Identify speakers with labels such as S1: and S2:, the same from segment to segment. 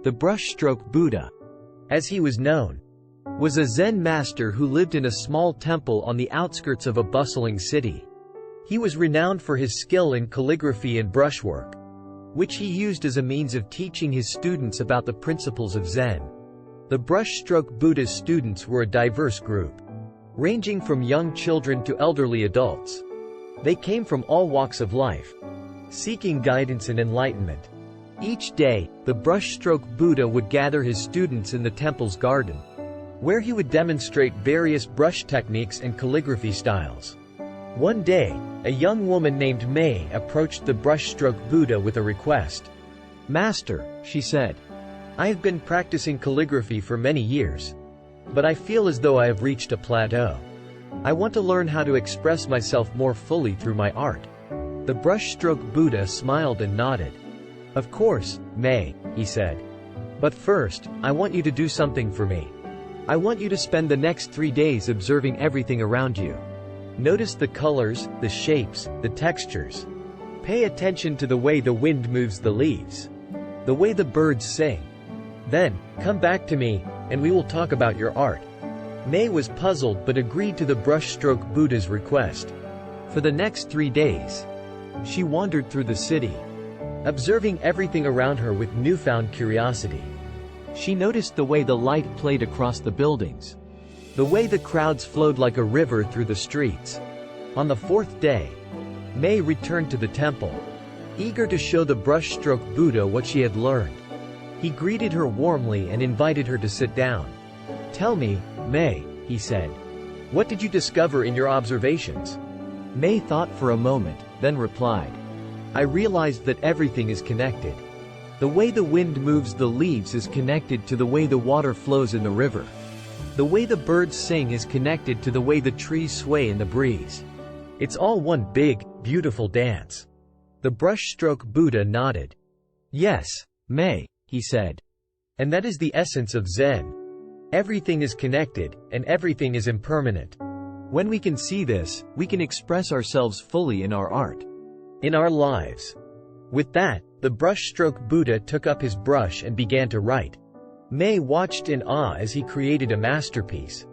S1: The Brushstroke Buddha, as he was known, was a Zen master who lived in a small temple on the outskirts of a bustling city. He was renowned for his skill in calligraphy and brushwork, which he used as a means of teaching his students about the principles of Zen. The Brushstroke Buddha's students were a diverse group, ranging from young children to elderly adults. They came from all walks of life, seeking guidance and enlightenment. Each day, the Brushstroke Buddha would gather his students in the temple's garden, where he would demonstrate various brush techniques and calligraphy styles. One day, a young woman named May approached the Brushstroke Buddha with a request. "Master," she said, "I have been practicing calligraphy for many years, but I feel as though I have reached a plateau. I want to learn how to express myself more fully through my art." The Brushstroke Buddha smiled and nodded. "Of course, May," he said. "But first, I want you to do something for me. I want you to spend the next 3 days observing everything around you. Notice the colors, the shapes, the textures. Pay attention to the way the wind moves the leaves, the way the birds sing. Then, come back to me, and we will talk about your art." May was puzzled but agreed to the Brushstroke Buddha's request. For the next 3 days, she wandered through the city, observing everything around her with newfound curiosity. She noticed the way the light played across the buildings, the way the crowds flowed like a river through the streets. On the 4th day, May returned to the temple, eager to show the Brushstroke Buddha what she had learned. He greeted her warmly and invited her to sit down. "Tell me, May," he said, "what did you discover in your observations?" May thought for a moment, then replied, "I realized that everything is connected. The way the wind moves the leaves is connected to the way the water flows in the river. The way the birds sing is connected to the way the trees sway in the breeze. It's all one big, beautiful dance." The Brushstroke Buddha nodded. "Yes, May," he said. "And that is the essence of Zen. Everything is connected, and everything is impermanent. When we can see this, we can express ourselves fully in our art, in our lives." With that, the Brushstroke Buddha took up his brush and began to write. May watched in awe as he created a masterpiece,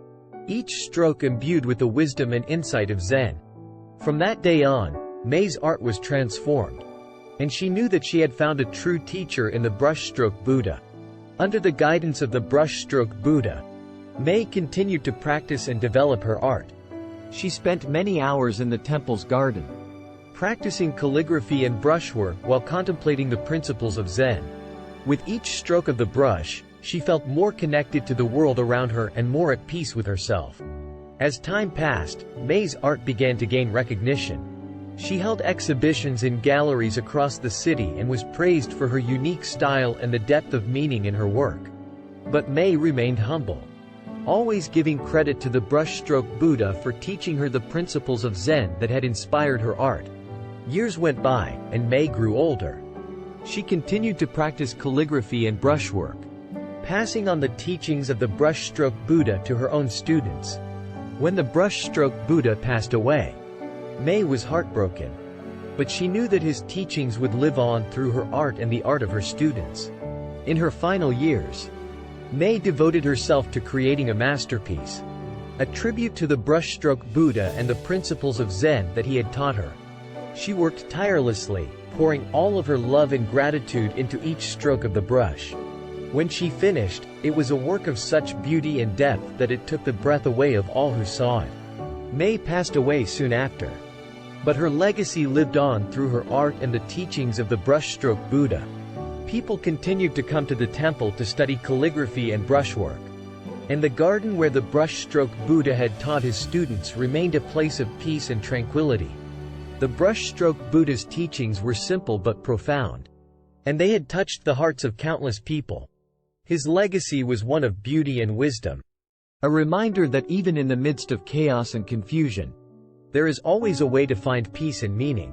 S1: each stroke imbued with the wisdom and insight of Zen. From that day on, May's art was transformed, and she knew that she had found a true teacher in the Brushstroke Buddha. Under the guidance of the Brushstroke Buddha, May continued to practice and develop her art. She spent many hours in the temple's garden, practicing calligraphy and brushwork while contemplating the principles of Zen. With each stroke of the brush, she felt more connected to the world around her and more at peace with herself. As time passed, May's art began to gain recognition. She held exhibitions in galleries across the city and was praised for her unique style and the depth of meaning in her work. But May remained humble, always giving credit to the Brushstroke Buddha for teaching her the principles of Zen that had inspired her art. Years went by, and May grew older. She continued to practice calligraphy and brushwork, passing on the teachings of the Brushstroke Buddha to her own students. When the Brushstroke Buddha passed away, May was heartbroken, but she knew that his teachings would live on through her art and the art of her students. In her final years, May devoted herself to creating a masterpiece, a tribute to the Brushstroke Buddha and the principles of Zen that he had taught her. She worked tirelessly, pouring all of her love and gratitude into each stroke of the brush. When she finished, it was a work of such beauty and depth that it took the breath away of all who saw it. May passed away soon after, but her legacy lived on through her art and the teachings of the Brushstroke Buddha. People continued to come to the temple to study calligraphy and brushwork, and the garden where the Brushstroke Buddha had taught his students remained a place of peace and tranquility. The Brushstroke Buddha's teachings were simple but profound, and they had touched the hearts of countless people. His legacy was one of beauty and wisdom, a reminder that even in the midst of chaos and confusion, there is always a way to find peace and meaning.